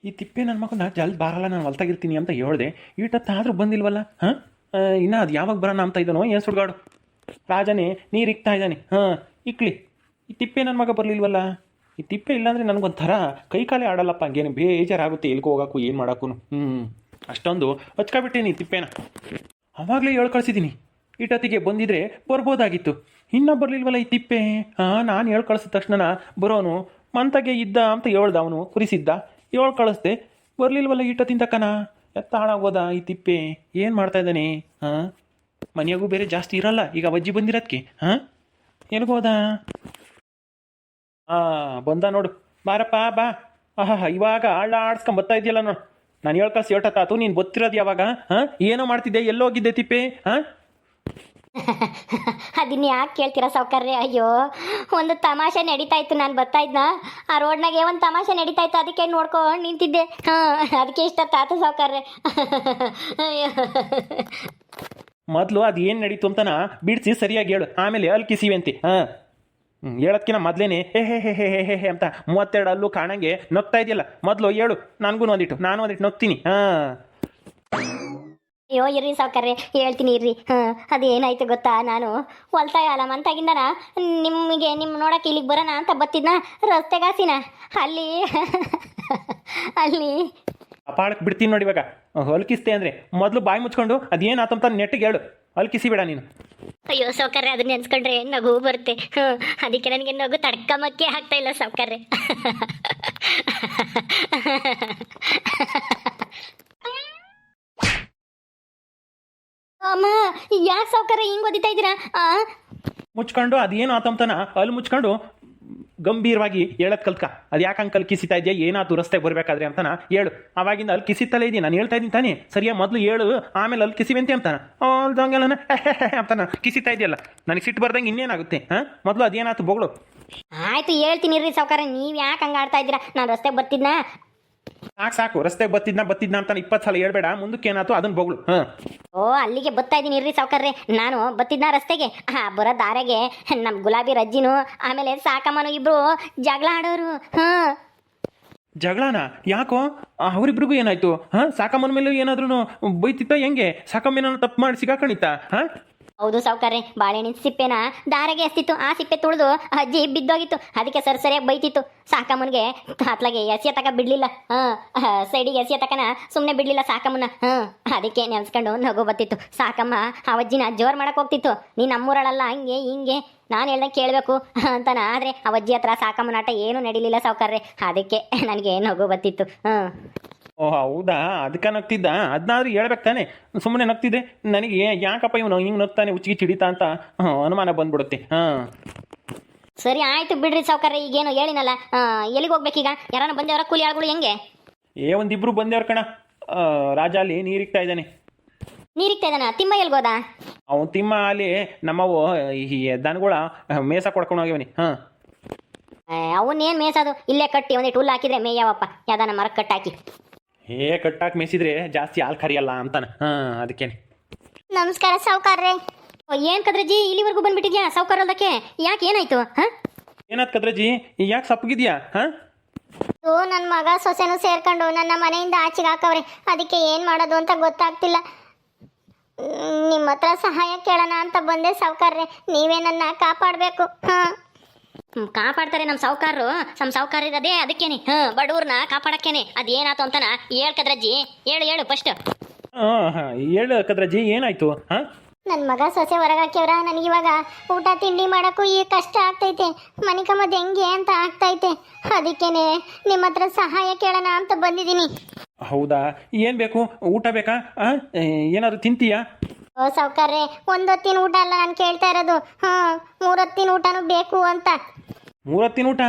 ಈ ತಿಪ್ಪೆ ನನ್ನ ಮಗನ ಜಲ್ದಿ ಬಾರಲ್ಲ, ನಾನು ಹೊಲ್ತಾಗಿರ್ತೀನಿ ಅಂತ ಹೇಳ್ದೆ. ಈಟತ್ತಾದರೂ ಬಂದಿಲ್ವಲ್ಲ. ಹಾಂ, ಇನ್ನು ಅದು ಯಾವಾಗ ಬರೋಣ ಅಂತ ಇದ್ದಾನೋ ಏನು ಸುಡ್ಗಾಡು. ರಾಜನೇ ನೀರು ಇಕ್ತಾ ಇದ್ದಾನೆ. ಹಾಂ, ಇಕ್ಲಿ. ಈ ತಿಪ್ಪೆ ನನ್ನ ಮಗ ಬರಲಿಲ್ವಲ್ಲ. ಈ ತಿಪ್ಪೆ ಇಲ್ಲಾಂದರೆ ನನಗೊಂಥರ ಕೈ ಕಾಲೇ ಆಡಲ್ಲಪ್ಪ. ಹಂಗೇನು ಬೇಜಾರಾಗುತ್ತೆ ಎಲ್ಗೆ ಹೋಗೋಕ್ಕೂ ಏನು ಮಾಡೋಕ್ಕೂ. ಅಷ್ಟೊಂದು ಹಚ್ಕೊಬಿಟ್ಟೇನಿ ಈ ತಿಪ್ಪೆನ. ಅವಾಗಲೇ ಹೇಳಿ ಕಳಿಸಿದ್ದೀನಿ. ಇಟತ್ತಿಗೆ ಬಂದಿದ್ರೆ ಬರ್ಬೋದಾಗಿತ್ತು. ಇನ್ನೂ ಬರಲಿಲ್ವಲ್ಲ ಈ ತಿಪ್ಪೆ. ಹಾಂ, ನಾನು ಹೇಳಿ ಕಳಿಸಿದ ತಕ್ಷಣ ಬರೋನು ಮಂತಾಗೆ ಇದ್ದ ಅಂತ ಹೇಳ್ದ. ಅವನು ಕುರಿಸಿದ್ದ, ಹೇಳಿ ಕಳಿಸ್ದೆ. ಬರಲಿಲ್ವಲ್ಲ ಈಟತ್ತಿಂದ ಕಣ. ಎತ್ತ ಹಾಳಾಗೋದ ಈ ತಿಪ್ಪೆ. ಏನು ಮಾಡ್ತಾ ಇದ್ದಾನೆ? ಹಾಂ, ಮನೆಯಾಗೂ ಬೇರೆ ಜಾಸ್ತಿ ಇರಲ್ಲ ಈಗ ಅಜ್ಜಿ ಬಂದಿರೋದಕ್ಕೆ. ಹಾಂ, ಎಲ್ಗೋದ? ಹಾಂ, ಬಂದ ನೋಡು. ಬಾರಪ್ಪ ಬಾ. ಆಹಾ, ಇವಾಗ ಆಡ್ಸ್ಕೊಂಡ್ ಬರ್ತಾ ಇದೆಯಲ್ಲ ನೋಡು. ನಾನು ಹೇಳಿ ಕಳ್ಸಿ ಹೇಳ್ತಾತು. ನೀನು ಗೊತ್ತಿರೋದು ಯಾವಾಗ? ಹಾಂ, ಏನೋ ಮಾಡ್ತಿದ್ದೆ, ಎಲ್ಲೋಗಿದ್ದೆ ತಿಪ್ಪೆ? ಹಾಂ, ಅದನ್ನ ಯಾಕೆ ಕೇಳ್ತೀರಾ ಸಾವ್ಕಾರ್ರೆ? ಅಯ್ಯೋ, ಒಂದು ತಮಾಷೆ ನಡೀತಾ ಇತ್ತು, ನಾನು ಬರ್ತಾ ಇದ್ನ ಆ ರೋಡ್ನಾಗೆ ಒಂದು ತಮಾಷೆ ನಡೀತಾ ಇತ್ತು, ಅದಕ್ಕೆ ನೋಡ್ಕೊಂಡು ನಿಂತಿದ್ದೆ. ಹಾಂ, ಅದಕ್ಕೆ ಇಷ್ಟ ತಾತ ಸಾವ್ಕಾರ್ರೆ. ಅಯ್ಯೋ, ಮೊದಲು ಅದು ಏನು ನಡೀತು ಅಂತನ ಬಿಡಿಸಿ ಸರಿಯಾಗಿ ಹೇಳು, ಆಮೇಲೆ ಅಲ್ಲಿ ಕಿಸಿವಂತೆ. ಹಾಂ, ಹೇಳೋದಕ್ಕಿಂತ ಮೊದಲೇನೆ ಹೇ ಹೇ ಹೇ ಹೇ ಹೇ ಹೇ ಅಂತ 32 ಅಲ್ಲೂ ಕಾಣಂಗೆ ನಗ್ತಾ ಇದೆಯಲ್ಲ. ಮೊದಲು ಹೇಳು, ನನಗೂ ನಾನು ಒಂದಿಟ್ಟು ನಗ್ತೀನಿ. ಹಾಂ, ಅಯ್ಯೋ ಇರ್ರಿ ಸಾವ್ಕಾರ್ರೆ, ಹೇಳ್ತೀನಿ ಇರ್ರಿ. ಹಾಂ, ಅದೇನಾಯ್ತು ಗೊತ್ತಾ, ನಾನು ಹೊಲ್ತಾಗಲ್ಲ ಮಂತಾಗಿಂದನ ನಿಮ್ಮ ನೋಡಕ್ಕೆ ಇಲ್ಲಿಗೆ ಬರೋಣ ಅಂತ ಬತ್ತಿದ್ನ ರಸ್ತೆಗಾಸಿನ ಅಲ್ಲಿ ಅಲ್ಲಿ ಅಪಾಳಕ್ಕೆ ಬಿಡ್ತೀನಿ ನೋಡಿ. ಇವಾಗ ಹೊಲ್ಕಿಸ್ತೆ ಅಂದರೆ ಮೊದಲು ಬಾಯಿ ಮುಚ್ಕೊಂಡು ಅದೇನಾತಂತ ನೆಟ್ಟಿಗೆ ಹೇಳು, ಹೊಲ್ಕಿಸಿ ಬೇಡ ನೀನು. ಅಯ್ಯೋ ಸಾವ್ಕಾರ್ರೆ, ಅದನ್ನ ನೆನ್ಸ್ಕೊಂಡ್ರೆ ನಗು ಬರುತ್ತೆ. ಅದಕ್ಕೆ ನನಗೆ ನಗು ತಡ್ಕಮಕ್ಕೆ ಆಗ್ತಾ ಇಲ್ಲ ಸಾವ್ಕಾರ್ರೆ. ಅಮ್ಮ, ಯಾಕೆ ಸಾವ್ಕಾರ್ರೆ ಹಿಂಗೆ ಓದಿತಾ ಇದ್ದೀರಾ? ಮುಚ್ಕೊಂಡು ಅದೇನು ಆತಂತನ ಅಲ್ಲಿ ಮುಚ್ಕೊಂಡು ಗಂಭೀರವಾಗಿ ಹೇಳೋದು ಕಲ್ತ್ಕ. ಅದು ಯಾಕೆ ಅಂಕಲ್ ಕಿಸಿತಾ ಇದೆಯಾ, ಏನಾಯ್ತು ರಸ್ತೆಗೆ ಬರಬೇಕಾದ್ರೆ ಅಂತನ ಹೇಳು. ಅವಾಗಿಂದ ಅಲ್ಲಿ ಕಿಸಿತಲೇ ಇದೀನಿ ನಾನು ಹೇಳ್ತಾ ಇದ್ದೀನಿ ತಾನೇ. ಸರಿಯಾ, ಮೊದಲು ಹೇಳು, ಆಮೇಲೆ ಅಲ್ಲಿ ಕಿಸಿವಂತೆ ಅಂತಾನ. ಅಲ್ದಂಗೆಲ್ಲ ಅಂತಾನ ಕಿಸಿತಾ ಇದೆಯಲ್ಲ. ನನಗೆ ಸಿಟ್ಟು ಬರ್ದಂಗೆ ಇನ್ನೇನಾಗುತ್ತೆ? ಹಾಂ, ಮೊದಲು ಅದೇನಾಯ್ತು ಬೋಗಳು. ಆಯ್ತು, ಹೇಳ್ತೀನಿ ಇರ್ರಿ ಸಾವ್ಕಾರ್ರೆ. ನೀವು ಯಾಕೆ ಹಂಗೆ ಆಡ್ತಾ ಇದ್ದೀರಾ? ನಾನು ರಸ್ತೆಗೆ ಬರ್ತಿದ್ನ. ಸಾಕು, ರಸ್ತೆಗೆ ಬತ್ತಿದ್ನ ಅಂತ 20 ಸಲ ಹೇಳ್ಬೇಡ. ಮುಂದಕ್ಕೆ ಏನಾಯ್ತು ಅದನ್ನ ಬೋಗಳು. ಹಾಂ, ಓ, ಅಲ್ಲಿಗೆ ಬರ್ತಾ ಇದ್ದೀನಿ ಇರ್ರಿ ಸಾವ್ಕಾರ್ರೆ. ನಾನು ಬತ್ತಿದ್ನ ರಸ್ತೆಗೆ. ಬರೋ ದಾರೆಗೆ ನಮ್ಮ ಗುಲಾಬಿ ರಜ್ಜಿನು ಆಮೇಲೆ ಸಾಕಮ್ಮನು ಇಬ್ರು ಜಗಳ ಆಡೋರು. ಹಾಂ, ಜಗಳನ ಯಾಕೋ? ಅವರಿಬ್ರಿಗೂ ಏನಾಯ್ತು? ಹಾಂ, ಸಾಕಮ್ಮನ ಮೇಲೆ ಏನಾದ್ರೂ ಬೈತಿತ್ತ ಹೆಂಗೆ? ಸಾಕಮ್ಮನ ತಪ್ಪು ಮಾಡಿ ಸಿಗಾಕಣಿತ? ಹಾಂ, ಹೌದು ಸಾವ್ಕಾರ್ರೆ, ಬಾಳೆಹಣ್ಣಿನ ಸಿಪ್ಪೆನ ದಾರೆಗೆ ಎಸ್ತಿತ್ತು. ಆ ಸಿಪ್ಪೆ ತುಳಿದು ಅಜ್ಜಿ ಬಿದ್ದೋಗಿತ್ತು. ಅದಕ್ಕೆ ಸರಿಯಾಗಿ ಬೈತಿತ್ತು. ಸಾಕಮ್ಮನಿಗೆ ಹತ್ಲಾಗೆ ಎಸೆಯ ತಕ ಬಿಡ್ಲಿಲ್ಲ. ಸೈಡಿಗೆ ಎಸೆಯ ತಕನ ಸುಮ್ಮನೆ ಬಿಡ್ಲಿಲ್ಲ ಸಾಕಮ್ಮನ. ಅದಕ್ಕೆ ನೆನ್ಸ್ಕೊಂಡು ನಗು ಬತ್ತಿತ್ತು. ಸಾಕಮ್ಮ ಆ ಅಜ್ಜಿನ ಜೋರ್ ಮಾಡಕ್ ಹೋಗ್ತಿತ್ತು. ನೀ ನಮ್ಮೂರಳಲ್ಲ, ಹಂಗೆ ಹಿಂಗೆ ನಾನು ಹೇಳ್ದಂಗೆ ಕೇಳಬೇಕು ಅಂತಾನ. ಆದರೆ ಆ ಅಜ್ಜಿ ಹತ್ರ ಸಾಕಮ್ಮನ ಆಟ ಏನೂ ನಡೀಲಿಲ್ಲ ಸಾವ್ಕಾರ್ರೆ. ಅದಕ್ಕೆ ನನಗೆ ನಗು ಬತ್ತಿತ್ತು. ಓ ಹೌದಾ, ಅದಕ್ಕೆ ನಗ್ತಿದ್ದ? ಅದನ್ನಾದ್ರೂ ಹೇಳ್ಬೇಕು ತಾನೆ. ಸುಮ್ಮನೆ ನಗ್ತಿದ್ದೆ. ನನಗೆ ಯಾಕಪ್ಪ ಇವನು ಹಿಂಗೆ ನಗ್ತಾನೆ, ಉಚ್ಚಿಗೆ ಚಿಡಿತಾ ಅಂತ ಅನುಮಾನ ಬಂದ್ಬಿಡುತ್ತೆ. ಹಾಂ, ಸರಿ ಆಯ್ತು ಬಿಡ್ರಿ ಸಾವ್ಕಾರ್ರೆ. ಈಗೇನು ಹೇಳಿನಲ್ಲ, ಎಲ್ಲಿಗೆ ಹೋಗ್ಬೇಕೀಗ? ಯಾರನ್ನ ಬಂದೇವರ ಕೂಲಿ ಆಳುಗಳು ಹೆಂಗೆ? ಒಂದಿಬ್ರು ಬಂದೇವ್ರ ಕಣ. ರಾಜ ಅಲ್ಲಿ ನೀರಿಕ್ತಾ ಇದ್ದಾನೆ. ನೀರಿಕ್ತಾ ಇದ್ದಾನ? ತಿಮ್ಮ ಎಲ್ಗೋದ? ಅವನು ತಿಮ್ಮ ಅಲ್ಲಿ ನಮ್ಮವು ಈ ದನಗಳ ಮೇಸ ಕೊಡ್ಕೊಂಡು ಹೋಗ್ಯವನಿ. ಹಾಂ, ಅವನ್ನೇನು ಮೇಸೋದು, ಇಲ್ಲೇ ಕಟ್ಟಿ ಒಂದೇ ಟೂಲ್ ಹಾಕಿದ್ರೆ ಮೇಯವಪ್ಪ, ಯಾವ್ದಾನ ಮರಕ್ಕೆ ಕಟ್ಟಾಕಿ. ಕಟ್ಟಾಕಿ ಮೇಯಿಸಿದ್ರೆ ಜಾಸ್ತಿ ಹಾಲು ಕರಿಯಲ್ಲ ಅಂತಾನೆ. ಹಾಂ, ಅದಕ್ಕೇನೆ. ನಮಸ್ಕಾರ ಸಾವ್ಕಾರ್ರೆ. ಏನು ಕದ್ರಜ್ಜಿ, ಇಲ್ಲಿವರೆಗೂ ಬಂದ್ಬಿಟ್ಟಿದ್ಯಾ ಸಾವ್ಕಾರದಕ್ಕೆ? ಯಾಕೆ, ಏನಾಯ್ತು? ಏನಾದ್ ಕದ್ರಜ್ಜಿ, ಯಾಕೆ ಸಪ್ಪಗಿದ್ಯಾ? ಹಾಂ, ನನ್ನ ಮಗ ಸೊಸೆನೂ ಸೇರ್ಕೊಂಡು ನನ್ನ ಮನೆಯಿಂದ ಆಚೆಗೆ ಹಾಕವ್ರೆ. ಅದಕ್ಕೆ ಏನು ಮಾಡೋದು ಅಂತ ಗೊತ್ತಾಗ್ತಿಲ್ಲ. ನಿಮ್ಮ ಹತ್ರ ಸಹಾಯ ಕೇಳೋಣ ಅಂತ ಬಂದೆ ಸಾವ್ಕಾರ್ರೆ. ನೀವೇ ನನ್ನ ಕಾಪಾಡಬೇಕು. ಕಾಪಾಡ್ತಾರೆ ನಮ್ಮ ಸಾವ್ಕಾರ ಇರೋದೇ ಅದಕ್ಕೇನೆ. ಬಡವ್ರನ್ನ ಕಾಪಾಡಕ್ಕೇನೆ. ಅದೇನಾಯ್ತು ಅಂತನ ಹೇಳ್ಕದ್ರಜ್ಜಿ, ಹೇಳು ಫಸ್ಟ್. ಹಾಂ, ಹೇಳು ಕದ್ರಜ್ಜಿ, ಏನಾಯ್ತು? ಹಾಂ, ನನ್ನ ಮಗ ಸೊಸೆ ಹೊರಗಾಕ್ಯವ್ರ. ನನಗಿವಾಗ ಊಟ ತಿಂಡಿ ಮಾಡೋಕ್ಕೂ ಈಗ ಕಷ್ಟ ಆಗ್ತೈತೆ. ಮನೆ ಕಮ್ಮದು ಹೆಂಗೆ ಅಂತ ಆಗ್ತೈತೆ. ಅದಕ್ಕೇನೆ ನಿಮ್ಮ ಹತ್ರ ಸಹಾಯ ಕೇಳೋಣ ಅಂತ ಬಂದಿದ್ದೀನಿ. ಹೌದಾ, ಏನು ಬೇಕು? ಊಟ ಬೇಕಾ? ಏನಾದ್ರು ತಿಂತೀಯಾ? ಓ ಸಾವ್ಕಾರ್ರೆ, ಒಂದೊತ್ತಿನ ಊಟ ಅಲ್ಲ ನಾನು ಕೇಳ್ತಾ ಇರೋದು. 3 ಹೊತ್ತಿನ ಊಟನೂ ಬೇಕು ಅಂತ. 3 ಹೊತ್ತಿನ ಊಟ?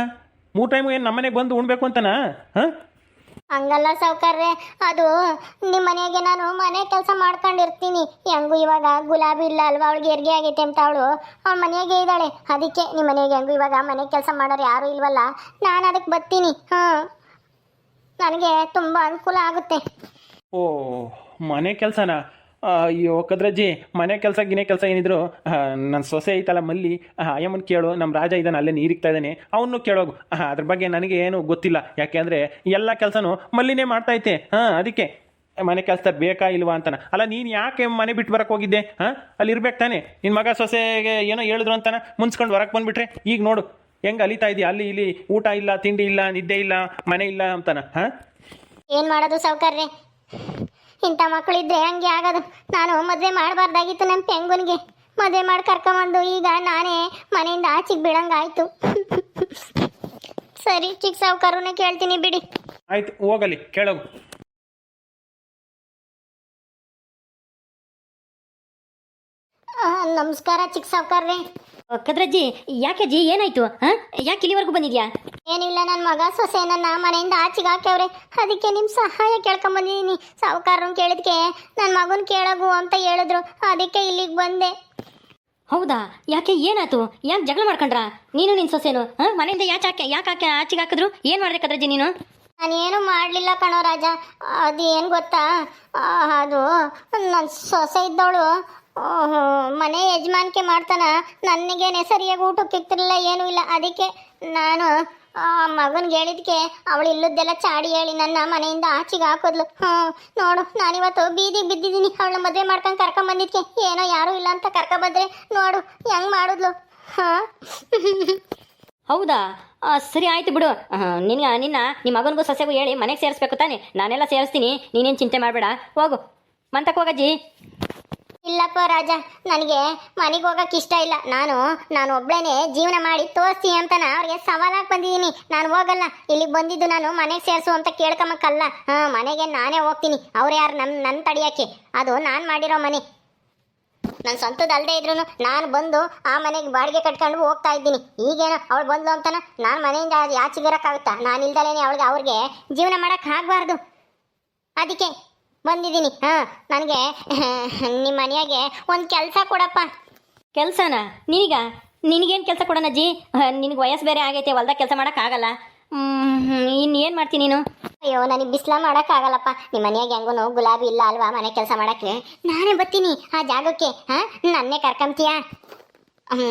3 ಟೈಮು ಏನು ನಮ್ಮನೆಗೆ ಬಂದು ಉಣ್ಬೇಕು ಅಂತನಾ? ಹಾಂ, ಹಂಗಲ್ಲ ಸಾವ್ಕಾರ್ರೆ, ಅದು ನಿಮ್ಮ ಮನೆಗೆ ನಾನು ಮನೆ ಕೆಲಸ ಮಾಡ್ಕೊಂಡಿರ್ತೀನಿ. ಹೆಂಗೂ ಇವಾಗ ಗುಲಾಬಿ ಇಲ್ಲ ಅಲ್ವಾ, ಅವಳಿಗೆ ಹೆರಿಗೆ ಆಗೈತೆ ಅಂತ ಅವಳು ಮನೆಯಾಗೆ ಇದ್ದಾಳೆ. ಅದಕ್ಕೆ ನಿಮ್ಮ ಮನೆಗೆ ಹೆಂಗೂ ಇವಾಗ ಮನೆ ಕೆಲಸ ಮಾಡೋರು ಯಾರೂ ಇಲ್ವಲ್ಲ, ನಾನು ಅದಕ್ಕೆ ಬರ್ತೀನಿ. ನನಗೆ ತುಂಬ ಅನುಕೂಲ ಆಗುತ್ತೆ. ಓ, ಮನೆ ಕೆಲಸನಾ? ಅಯ್ಯೋ ಕದ್ರಜ್ಜಿ, ಮನೆ ಕೆಲಸ ಗಿನೆ ಕೆಲಸ ಏನಿದ್ರು ನನ್ನ ಸೊಸೆ ಐತಲ್ಲ ಮಲ್ಲಿ, ಅಯ್ಯಮ್ಮನ ಕೇಳು. ನಮ್ಮ ರಾಜ ಇದ್ದಾನೆ ಅಲ್ಲೇ ನೀರಿಕ್ತಾ ಇದ್ದಾನೆ, ಅವನು ಕೇಳೋಗು. ಅದ್ರ ಬಗ್ಗೆ ನನಗೆ ಏನು ಗೊತ್ತಿಲ್ಲ, ಯಾಕೆಂದರೆ ಎಲ್ಲ ಕೆಲಸನೂ ಮಲ್ಲಿನೇ ಮಾಡ್ತೈತೆ. ಅದಕ್ಕೆ ಮನೆ ಕೆಲಸ ಬೇಕಾ ಇಲ್ವಾ ಅಂತಾನೆ. ಅಲ್ಲ ನೀನು ಯಾಕೆ ಮನೆ ಬಿಟ್ಟು ಬರಕ್ಕೆ ಹೋಗಿದ್ದೆ? ಅಲ್ಲಿ ಇರ್ಬೇಕು ತಾನೆ. ನಿನ್ನ ಮಗ ಸೊಸೆಗೆ ಏನೋ ಹೇಳಿದ್ರು ಅಂತಾನೆ ಮುನ್ಸ್ಕೊಂಡು ಹೊರಗೆ ಬಂದುಬಿಟ್ರೆ ಈಗ ನೋಡು ಹೆಂಗೆ ಅಲಿತಾ ಇದೆಯಾ. ಅಲ್ಲಿ ಇಲ್ಲಿ ಊಟ ಇಲ್ಲ, ತಿಂಡಿ ಇಲ್ಲ, ನಿದ್ದೆ ಇಲ್ಲ, ಮನೆ ಇಲ್ಲ ಅಂತಾನೆ. ಏನು ಮಾಡೋದು ಸಾವುಕಾರ್ರೆ, ಇಂಥ ಮಕ್ಕಳಿದ್ರೆ ಹಂಗೆ ಆಗೋದು. ನಾನು ಮದುವೆ ಮಾಡಬಾರ್ದಾಗಿತ್ತು ನಮ್ಮ ಪೆಂಗುನಿಗೆ. ಮದುವೆ ಮಾಡಿ ಕರ್ಕೊಂಬಂದು ಈಗ ನಾನೇ ಮನೆಯಿಂದ ಆಚೆಗೆ ಬೀಳಂಗಾಯ್ತು. ಸರಿ ಚಿಕ್ಕ ಸಾವುಕಾರನೇ ಕೇಳ್ತೀನಿ ಬಿಡಿ. ಆಯ್ತು ಹೋಗಲಿ, ಕೇಳೋಗು. ನಮಸ್ಕಾರ ಚಿಕ್ಕ ಸಾವುಕಾರ್ರೆ. ಕದ್ರಜ್ಜಿ, ಯಾಕೆ ಜಿ ಏನಾಯ್ತು? ಯಾಕೆ ಇಲ್ಲಿವರೆಗೂ ಬಂದಿದ್ಯಾ? ಏನಿಲ್ಲ, ನನ್ನ ಮಗ ಸೊಸೆ ನನ್ನ ಮನೆಯಿಂದ ಆಚೆಗೆ ಹಾಕ್ಯವ್ರೆ. ಅದಕ್ಕೆ ನಿಮ್ಮ ಸಹಾಯ ಕೇಳ್ಕೊಂಬಂದಿದ್ದೀನಿ. ಸಾವುಕಾರನ್ ಕೇಳಿದ್ಕೆ ನನ್ನ ಮಗನ ಕೇಳಗು ಅಂತ ಹೇಳಿದ್ರು, ಅದಕ್ಕೆ ಇಲ್ಲಿಗೆ ಬಂದೆ. ಹೌದಾ? ಯಾಕೆ ಏನಾಯ್ತು? ಯಾಕೆ ಜಗಳ ಮಾಡ್ಕೊಂಡ್ರಾ ನೀನು ನಿನ್ನ ಸೊಸೆನು? ಮನೆಯಿಂದ ಯಾಕೆ ಆಚೆಗೆ ಹಾಕಿದ್ರು? ಏನು ಮಾಡಿದೆ ಕದ್ರಜ್ಜಿ ನೀನು? ನಾನೇನು ಮಾಡಲಿಲ್ಲ ಕಣೋ ರಾಜ. ಅದು ಏನು ಗೊತ್ತಾ, ಅದು ನನ್ನ ಸೊಸೆ ಇದ್ದವಳು ಮನೆ ಯಜಮಾನಿಕೆ ಮಾಡ್ತಾನ. ನನಗೇನೆ ಸರಿಯಾಗಿ ಊಟಕ್ಕೆ ಇಕ್ತಿರಲಿಲ್ಲ, ಏನೂ ಇಲ್ಲ. ಅದಕ್ಕೆ ನಾನು ಮಗನಿಗೆ ಹೇಳಿದ್ಕೆ ಅವಳು ಇಲ್ಲದ್ದೆಲ್ಲ ಚಾಡಿ ಹೇಳಿ ನನ್ನ ಮನೆಯಿಂದ ಆಚೆಗೆ ಹಾಕೋದ್ಲು. ನೋಡು, ನಾನಿವತ್ತು ಬೀದಿಗೆ ಬಿದ್ದಿದ್ದೀನಿ. ಅವಳ ಮದುವೆ ಮಾಡ್ಕೊಂಡು ಕರ್ಕೊಂಬಂದಿದ್ಕೆ ಏನೋ ಯಾರೂ ಇಲ್ಲ ಅಂತ ಕರ್ಕೊಂಬಂದ್ರೆ ನೋಡು ಹೆಂಗೆ ಮಾಡಿದ್ಲು. ಹೌದಾ? ಸರಿ ಆಯ್ತು ಬಿಡು. ನಿಮ್ಮ ಮಗನಿಗೂ ಸೊಸೆಗೂ ಹೇಳಿ ಮನೆಗೆ ಸೇರಿಸ್ಬೇಕು ತಾನೆ. ನಾನೆಲ್ಲ ಸೇರಿಸ್ತೀನಿ, ನೀನೇನು ಚಿಂತೆ ಮಾಡಬೇಡ. ಹೋಗು, ಮಂತಕ್ಕೆ ಹೋಗಜ್ಜಿ. ಇಲ್ಲಪ್ಪ ರಾಜ, ನನಗೆ ಮನೆಗೆ ಹೋಗಕ್ಕೆ ಇಷ್ಟ ಇಲ್ಲ. ನಾನು ಒಬ್ಳೇನೆ ಜೀವನ ಮಾಡಿ ತೋರಿಸಿ ಅಂತ ಅವ್ರಿಗೆ ಸವಾಲಾಗಿ ಬಂದಿದ್ದೀನಿ. ನಾನು ಹೋಗಲ್ಲ. ಇಲ್ಲಿಗೆ ಬಂದಿದ್ದು ನಾನು ಮನೆಗೆ ಸೇರಿಸು ಅಂತ ಕೇಳ್ಕೊಂಬಕ್ಕಲ್ಲ. ಮನೆಗೆ ನಾನೇ ಹೋಗ್ತೀನಿ. ಅವ್ರು ಯಾರು ನನ್ನ ತಡಿಯೋಕ್ಕೆ? ಅದು ನಾನು ಮಾಡಿರೋ ಮನೆ. ನನ್ನ ಸ್ವಂತದಲ್ಲದೆ ಇದ್ರು ನಾನು ಬಂದು ಆ ಮನೆಗೆ ಬಾಡಿಗೆ ಕಟ್ಕೊಂಡು ಹೋಗ್ತಾ ಇದ್ದೀನಿ. ಈಗೇನೋ ಅವಳು ಬಂದ್ಲು ಅಂತಾನ ನಾನು ಮನೆಯಿಂದ ಆಚೆಗಿರೋಕ್ಕಾಗುತ್ತಾ? ನಾನು ಇಲ್ದಲೇನೆ ಅವ್ರಿಗೆ ಜೀವನ ಮಾಡೋಕ್ಕೆ ಆಗಬಾರ್ದು. ಅದಕ್ಕೆ ಬಂದಿದ್ದೀನಿ. ನನಗೆ ನಿಮ್ಮ ಮನೆಯಾಗೆ ಒಂದು ಕೆಲಸ ಕೊಡಪ್ಪ. ಕೆಲಸನಾ? ನಿನಗೇನು ಕೆಲಸ ಕೊಡೋಣಜ್ಜಿ? ನಿನಗೆ ವಯಸ್ಸು ಬೇರೆ ಆಗೈತೆ, ಹೊಲ್ದಾಗ ಕೆಲಸ ಮಾಡೋಕ್ಕಾಗಲ್ಲ. ಇನ್ನೇನು ಮಾಡ್ತೀನಿ ನೀನು? ಅಯ್ಯೋ, ನನಗೆ ಬಿಸಿಲ ಮಾಡೋಕ್ಕಾಗಲ್ಲಪ್ಪ. ನಿಮ್ಮ ಮನೆಯಾಗೆ ಹೆಂಗೂ ಗುಲಾಬಿ ಇಲ್ಲ ಅಲ್ವಾ ಮನೆ ಕೆಲಸ ಮಾಡೋಕ್ಕೆ? ನಾನೇ ಬರ್ತೀನಿ ಆ ಜಾಗಕ್ಕೆ. ನನ್ನೇ ಕರ್ಕೊಂತೀಯ?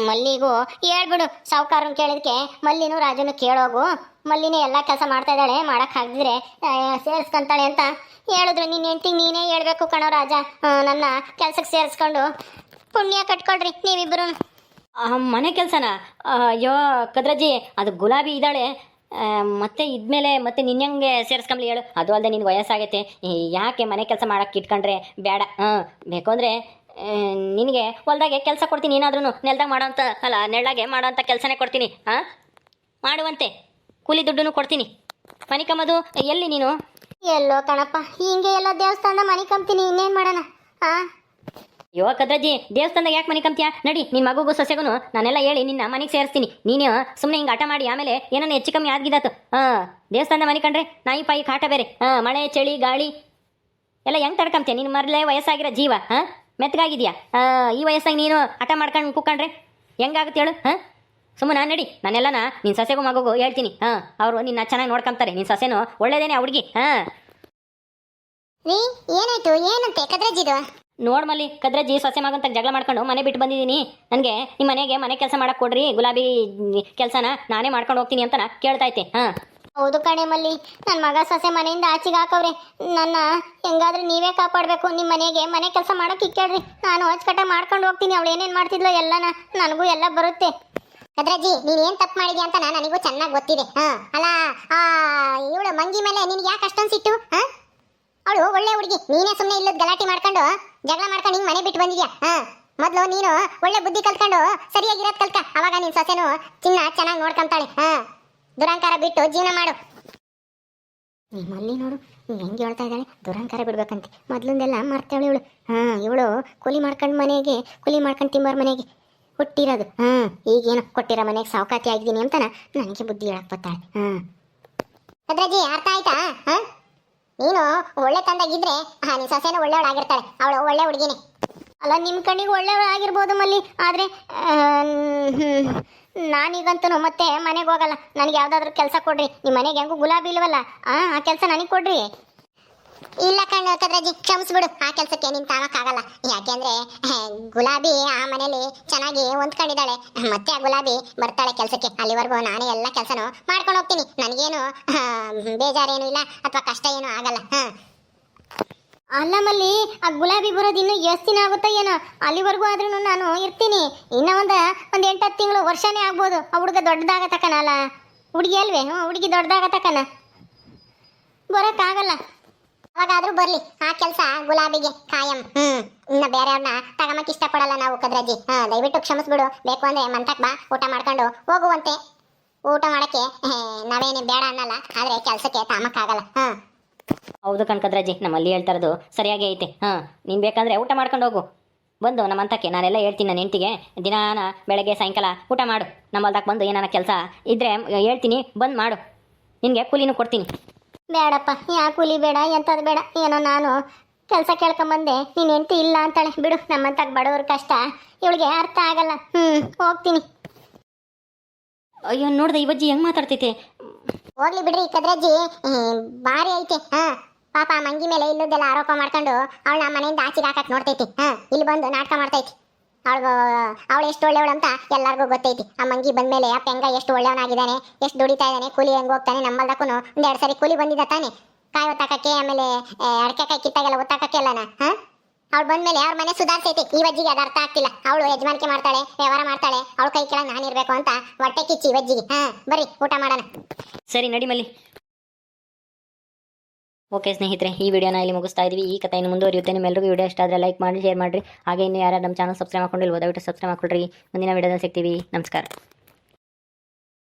ಮಲ್ಲಿಗೂ ಹೇಳ್ಬಿಡು. ಸಾವುಕಾರನ್ ಕೇಳಿದ್ಕೆ ಮಲ್ಲಿನೂ ರಾಜನು ಕೇಳೋಗು. ಮಲ್ಲಿನೇ ಎಲ್ಲ ಕೆಲಸ ಮಾಡ್ತಾ ಇದ್ದಾಳೆ, ಮಾಡೋಕ್ಕಾಗದಿದ್ರೆ ಸೇರಿಸ್ಕೊಂತಾಳೆ ಅಂತ ಹೇಳಿದ್ರು. ನಿನ್ನ ಹೆಂಡ್ತಿಗೆ ನೀನೇ ಹೇಳ್ಬೇಕು ಕಣೋ ರಾಜ. ನನ್ನ ಕೆಲ್ಸಕ್ಕೆ ಸೇರಿಸ್ಕೊಂಡು ಪುಣ್ಯ ಕಟ್ಕೊಳ್ರಿ ನೀವಿಬ್ಬರು. ಮನೆ ಕೆಲಸನಾ? ಅಯ್ಯೋ ಕದ್ರಜ್ಜಿ, ಅದು ಗುಲಾಬಿ ಇದ್ದಾಳೆ, ಮತ್ತೆ ಇದ್ಮೇಲೆ ಮತ್ತೆ ನಿನ್ನಂಗೆ ಸೇರಿಸ್ಕೊಂಬ್ಲಿ ಹೇಳು. ಅದು ಅಲ್ಲದೆ ನಿನ್ಗೆ ವಯಸ್ಸಾಗೈತೆ, ಯಾಕೆ ಮನೆ ಕೆಲಸ ಮಾಡೋಕ್ಕೆ ಇಟ್ಕೊಂಡ್ರೆ ಬೇಡ. ಬೇಕು ಅಂದರೆ ನಿನಗೆ ಹೊಲ್ದಾಗೆ ಕೆಲಸ ಕೊಡ್ತೀನಿ. ಏನಾದ್ರೂ ನೆಲ್ದಾಗ ಮಾಡೋಂಥ ಅಲ್ಲ, ನೆಳ್ಳಾಗೆ ಮಾಡೋಂಥ ಕೆಲಸನೇ ಕೊಡ್ತೀನಿ. ಮಾಡುವಂತೆ ಕೂಲಿ ದುಡ್ಡನ್ನು ಕೊಡ್ತೀನಿ. ಮನೆ ಕಮ್ಮದು ಎಲ್ಲಿ ನೀನು? ಎಲ್ಲೋ ಕಣಪ್ಪ, ಹಿಂಗೆ ಎಲ್ಲ ದೇವಸ್ಥಾನದ ಮನೆ ಕಂಬ್ತೀನಿ. ಇನ್ನೇನು ಮಾಡೋಣ? ಯೋ ಕದ್ರಜ್ಜಿ, ದೇವಸ್ಥಾನದಾಗ ಯಾಕೆ ಮನೆ ಕಂಬ್ತೀಯ? ನಡಿ, ನಿನ್ನ ಮಗುಗೂ ಸೊಸೆಗೂ ನಾನೆಲ್ಲ ಹೇಳಿ ನಿನ್ನ ಮನೆಗೆ ಸೇರಿಸ್ತೀನಿ. ನೀನು ಸುಮ್ಮನೆ ಹಿಂಗೆ ಆಟ ಮಾಡಿ ಆಮೇಲೆ ಏನೋ ಹೆಚ್ಚು ಕಮ್ಮಿ ಆಗಿದ್ದಾತು. ದೇವಸ್ಥಾನದ ಮನೆ ಕಂಡ್ರೆ ನಾಯಿ ಪಾಯಿ ಕಾಟ ಬೇರೆ. ಮಳೆ ಚಳಿ ಗಾಳಿ ಎಲ್ಲ ಹೆಂಗೆ ತಡ್ಕೊಂತೀಯ? ನಿನ್ನ ಮರಲೇ ವಯಸ್ಸಾಗಿರೋ ಜೀವ ಮೆತ್ತಗಾಗಿದೆಯಾ? ಈ ವಯಸ್ಸಾಗಿ ನೀನು ಹಠ ಮಾಡ್ಕೊಂಡು ಕೂತ್ಕೊಂಡ್ರೆ ಹೆಂಗಾಗುತ್ತೆ ಹೇಳು? ಸುಮ್ಮನೆ ನಡಿ, ನಾನೆಲ್ಲನ ನಿನ್ನ ಸೊಸೆಗೂ ಮಗುಗೂ ಹೇಳ್ತೀನಿ. ಅವರು ನಿನ್ನ ಚೆನ್ನಾಗಿ ನೋಡ್ಕೊಂತಾರೆ. ನಿನ್ನ ಸೊಸೆನೂ ಒಳ್ಳೇದೇನೆ ಹುಡುಗಿ. ರೀ, ಏನಾಯ್ತು? ಏನಂತೆ ಕದ್ರಜ್ಜಿದು? ನೋಡ್ಮಲ್ಲಿ, ಕದ್ರಜ್ಜಿ ಸೊಸೆ ಮಗಂತ ಜಗಳ ಮಾಡ್ಕೊಂಡು ಮನೆ ಬಿಟ್ಟು ಬಂದಿದ್ದೀನಿ. ನನಗೆ ನಿಮ್ಮ ಮನೆಗೆ ಮನೆ ಕೆಲಸ ಮಾಡಕ್ಕೆ ಕೊಡ್ರಿ, ಗುಲಾಬಿ ಕೆಲಸನ ನಾನೇ ಮಾಡ್ಕೊಂಡು ಹೋಗ್ತೀನಿ ಅಂತ ಕೇಳ್ತೈತೆ. ಹೌದು ಕಣೆ ಮಲ್ಲಿ, ನನ್ನ ಮಗ ಸೊಸೆ ಮನೆಯಿಂದ ಆಚೆಗೆ ಹಾಕವ್ರೆ. ನನ್ನ ಹೆಂಗಾದ್ರೂ ನೀವೇ ಕಾಪಾಡಬೇಕು. ನಿಮ್ಮ ಮನೆಗೆ ಮನೆ ಕೆಲಸ ಮಾಡೋಕೆ ಇಕ್ಕೇಳ್ರಿ, ನಾನು ಅಚ್ಚುಕಟ್ಟಾಗಿ ಮಾಡ್ಕೊಂಡು ಹೋಗ್ತೀನಿ. ಅವಳು ಏನೇನು ಮಾಡ್ತಿದ್ಲೋ ಎಲ್ಲನ ನನಗೂ ಎಲ್ಲ ಬರುತ್ತೆ. ಕದ್ರಜ್ಜಿ, ನೀನು ಏನು ತಪ್ಪು ಮಾಡಿದ್ಯಾ ಅಂತ ನನಗೂ ಚೆನ್ನಾಗಿ ಗೊತ್ತಿದೆ. ಅಲ್ಲ, ಇವಳು ಮಂಗಿ ಮೇಲೆ ನಿನ್ಗೆ ಯಾಕೆ ಅಷ್ಟೊಂದು ಸಿಟ್ಟು? ಅವಳು ಒಳ್ಳೆ ಹುಡುಗಿ, ನೀನೇ ಸುಮ್ಮನೆ ಇಲ್ಲದ ಗಲಾಟೆ ಮಾಡ್ಕೊಂಡು ಜಗಳ ಮಾಡ್ಕೊಂಡು ಹಿಂಗೆ ಮನೆ ಬಿಟ್ಟು ಬಂದಿದ್ಯಾ? ಮೊದಲು ನೀನು ಒಳ್ಳೆ ಬುದ್ಧಿ ಕಲ್ತ್ಕೊಂಡು ಸರಿಯಾಗಿರೋದು ಕಲ್ಕ, ಅವಾಗ ನಿನ್ನ ಸೊಸೆನು ಚೆನ್ನಾಗಿ ನೋಡ್ಕೊಂತಾಳೆ. ದುರಂಕಾರ ಬಿಟ್ಟು ಜೀವನ ಮಾಡು. ನಿಮ್ಮಲ್ಲಿ ನೋಡು ಹೆಂಗೆ ಹೇಳ್ತಾ ಇದ್ದಾಳೆ, ದುರಂಕಾರ ಬಿಡ್ಬೇಕಂತೆ. ಮೊದಲಿಂದೆಲ್ಲ ಮರ್ತೇವಳು ಇವಳು. ಇವಳು ಕೂಲಿ ಮಾಡ್ಕೊಂಡು ತಿಂಬಾರ ಮನೆಗೆ ಹುಟ್ಟಿರೋದು. ಈಗೇನು ಕೊಟ್ಟಿರೋ ಮನೆಗೆ ಸಾವುಕಾತಿ ಆಗಿದ್ದೀನಿ ಅಂತ ನನಗೆ ಬುದ್ಧಿ ಹೇಳಕ್ ಬರ್ತಾಳೆ. ಕದ್ರಜ್ಜಿ, ಅರ್ಥ ಆಯ್ತಾ? ನೀನು ಒಳ್ಳೆ ತಂದಾಗಿದ್ರೆ ನಿನ್ನ ಸೊಸೆನೂ ಒಳ್ಳೆಯವಳಾಗಿರ್ತಾಳೆ. ಅವಳು ಒಳ್ಳೆ ಹುಡುಗಿನೇ. ಅಲ್ಲ, ನಿಮ್ಮ ಕಣ್ಣಿಗೆ ಒಳ್ಳೆಯವಳಾಗಿರ್ಬೋದು ಮಲ್ಲಿ, ಆದರೆ ನಾನೀಗಂತೂ ಮತ್ತೆ ಮನೆಗೆ ಹೋಗಲ್ಲ. ನನಗೆ ಯಾವುದಾದ್ರೂ ಕೆಲಸ ಕೊಡ್ರಿ. ನಿಮ್ಮ ಮನೆಗೆ ಹೆಂಗೂ ಗುಲಾಬಿ ಇಲ್ವಲ್ಲ, ಆ ಕೆಲಸ ನನಗೆ ಕೊಡ್ರಿ. ಇಲ್ಲ ಕಣ್ಣು ಕದ್ರಜ್ಜಿ ಕ್ಷಮಿಸ್ಬಿಡು, ಆ ಕೆಲಸಕ್ಕೆ ನಿನ್ ತಾಮಕ್ಕಾಗಲ್ಲ. ಯಾಕೆಂದ್ರೆ ಗುಲಾಬಿ ಆ ಮನೇಲಿ ಚೆನ್ನಾಗಿ ಹೊಂದ್ಕೊಂಡಿದ್ದಾಳೆ. ಮತ್ತೆ ಆ ಗುಲಾಬಿ ಬರ್ತಾಳೆ ಕೆಲಸಕ್ಕೆ, ಅಲ್ಲಿವರೆಗೂ ನಾನೇ ಎಲ್ಲ ಕೆಲಸನೂ ಮಾಡ್ಕೊಂಡು ಹೋಗ್ತೀನಿ. ನನಗೇನು ಬೇಜಾರೇನು ಇಲ್ಲ ಅಥವಾ ಕಷ್ಟ ಏನು ಆಗಲ್ಲ. ಅಲ್ಲ ಮಲ್ಲಿ, ಆ ಗುಲಾಬಿ ಬರೋದು ಇನ್ನು ಎಷ್ಟು ದಿನ ಆಗುತ್ತೋ ಏನೋ, ಅಲ್ಲಿವರೆಗೂ ಆದ್ರೂ ನಾನು ಇರ್ತೀನಿ. ಇನ್ನ ಒಂದು 8-10 ತಿಂಗಳು ವರ್ಷನೇ ಆಗ್ಬೋದು. ಆ ಹುಡುಗ ದೊಡ್ಡದಾಗ ತಕನ, ಅಲ್ಲ ಹುಡುಗಿ ಅಲ್ವೇ? ಹುಡುಗಿ ದೊಡ್ಡದಾಗ ತಕನ, ಬರೋಕ್ಕಾಗಲ್ಲ. ಅವಾಗಾದ್ರೂ ಬರ್ಲಿ, ಆ ಕೆಲಸ ಗುಲಾಬಿಗೆ ಕಾಯಂ. ಇನ್ನ ಬೇರೆಯವ್ರನ್ನ ತಗಮಕ್ ಇಷ್ಟಪಡಲ್ಲ ನಾವು ಕದ್ರಜ್ಜಿ. ದಯವಿಟ್ಟು ಕ್ಷಮಿಸ್ಬಿಡು. ಬೇಕು ಅಂದ್ರೆ ಮಂತಕ್ ಬಾ, ಊಟ ಮಾಡ್ಕೊಂಡು ಹೋಗುವಂತೆ. ಊಟ ಮಾಡಕ್ಕೆ ನಾವೇನೇ ಬೇಡ ಅನ್ನಲ್ಲ, ಆದ್ರೆ ಕೆಲ್ಸಕ್ಕೆ ತಾಮಕ್ಕಾಗಲ್ಲ. ಹೌದು ಕಣ್ಕದ್ರಜ್ಜಿ, ನಮ್ಮಲ್ಲಿ ಹೇಳ್ತಾ ಇರೋದು ಸರಿಯಾಗಿ ಐತೆ. ನೀನು ಬೇಕಂದ್ರೆ ಊಟ ಮಾಡ್ಕೊಂಡು ಹೋಗು. ಬಂದು ನಮ್ಮ ಅಂತಕ್ಕೆ ನಾನೆಲ್ಲ ಹೇಳ್ತೀನಿ. ನನ್ನ ಹೆಂಡ್ತಿಗೆ ದಿನಾನ ಬೆಳಗ್ಗೆ ಸಾಯಂಕಾಲ ಊಟ ಮಾಡು. ನಮ್ಮ ಹೊಲ್ದಾಗ ಬಂದು ಏನಾನ ಕೆಲಸ ಇದ್ರೆ ಹೇಳ್ತೀನಿ, ಬಂದು ಮಾಡು. ನಿನಗೆ ಕೂಲಿನೂ ಕೊಡ್ತೀನಿ. ಬೇಡಪ್ಪ, ಯಾ ಕೂಲಿ ಬೇಡ, ಎಂಥದ್ದು ಬೇಡ. ಏನೋ ನಾನು ಕೆಲಸ ಕೇಳ್ಕೊಂಬಂದೆ, ನೀನು ಹೆಂಡ್ತಿ ಇಲ್ಲ ಅಂತಾಳೆ. ಬಿಡು, ನಮ್ಮಂತಾಗ ಬಡವ್ರ ಕಷ್ಟ ಇವಳಿಗೆ ಅರ್ಥ ಆಗಲ್ಲ. ಹೋಗ್ತೀನಿ. ಅಯ್ಯೋ, ನೋಡ್ದೆ ಇವಜ್ಜಿ ಹೆಂಗೆ ಮಾತಾಡ್ತೈತೆ. ಹೋಗ್ಲಿ ಬಿಡ್ರಿ ಕದ್ರಜ್ಜಿ, ಭಾರಿ ಐತೆ. ಪಾಪ ಮಂಗಿ ಮೇಲೆ ಇಲ್ಲದೆಲ್ಲ ಆರೋಪ ಮಾಡ್ಕೊಂಡು ಅವಳನ್ನ ಮನೆಯಿಂದ ಆಚೆಗೆ ಹಾಕಕ್ ನೋಡ್ತೈತಿ. ಇಲ್ಲಿ ಬಂದು ನಾಟಕ ಮಾಡ್ತೈತಿ. ಅವಳು ಎಷ್ಟು ಒಳ್ಳೆಯವಳು ಅಂತ ಎಲ್ಲರಿಗೂ ಗೊತ್ತೈತಿ. ಆ ಮಂಗಿ ಬಂದ್ಮೇಲೆ ಆ ಪೆಂಗ ಎಷ್ಟು ಒಳ್ಳೆಯವನಾಗಿದ್ದಾನೆ, ಎಷ್ಟು ದುಡಿತಾ ಇದ್ದಾನೆ, ಕೂಲಿ ಹೆಂಗ್ ಹೋಗ್ತಾನೆ. ನಮ್ಮಲ್ದಕ್ಕೂ 1-2 ಸರಿ ಕೂಲಿ ಬಂದಿದ್ದ ತಾನೆ, ಕಾಯಿ ಒತ್ತಾಕಕ್ಕೆ, ಆಮೇಲೆ ಅಡಕೆ ಕಾಯಿ ಕಿತ್ತಾಗೆಲ್ಲ ಒತ್ತಾಕಕ್ಕೆ ಎಲ್ಲನ. ಅವಳು ಬಂದ್ಮೇಲೆ ಅವ್ರ ಮನೆ ಸುಧಾರಿಸೈತಿ. ಈ ವಜ್ಜಿಗೆ ಅದು ಅರ್ಥ ಆಗ್ತಿಲ್ಲ. ಅವಳು ಯಜಮಾನಿಕೆ ಮಾಡ್ತಾಳೆ, ವ್ಯವಹಾರ ಮಾಡ್ತಾಳೆ, ಅವಳ ಕೈ ಕೆಳಗೆ ನಾನಿರ್ಬೇಕು ಅಂತ ಹೊಟ್ಟೆ ಕಿಚ್ಚಿ ವಜ್ಜಿಗೆ. ಬರ್ರಿ ಊಟ ಮಾಡೋಣ. ಸರಿ ನಡಿ ಮಲ್ಲಿ. ಓಕೆ ಸ್ನೇಹಿತರೆ, ಈ ವಿಡಿಯೋನ ಇಲ್ಲಿ ಮುಗಿಸ್ತಾ ಇದ್ದೀವಿ. ಈ ಕಥೆ ಇನ್ನು ಮುಂದುವರಿಯುತ್ತೆ. ನಿಮ್ಮೆಲ್ಲರಿಗೂ ವಿಡಿಯೋ ಇಷ್ಟ ಆದರೆ ಲೈಕ್ ಮಾಡಿ, ಶೇರ್ ಮಾಡಿರಿ. ಹಾಗೆ ಇನ್ನು ಯಾರು ನಮ್ಮ ಚಾನಲ್ ಸಬ್ಸ್ಕ್ರೈಬ್ ಮಾಡ್ಕೊಂಡಿಲ್ವೋ ದಯವಿಟ್ಟು ಸಬ್ಸ್ಕ್ರೈಬ್ ಮಾಡ್ಕೊಳ್ರಿ. ಮುಂದಿನ ವಿಡಿಯೋದಲ್ಲಿ ಸಿಗ್ತೀವಿ. ನಮಸ್ಕಾರ.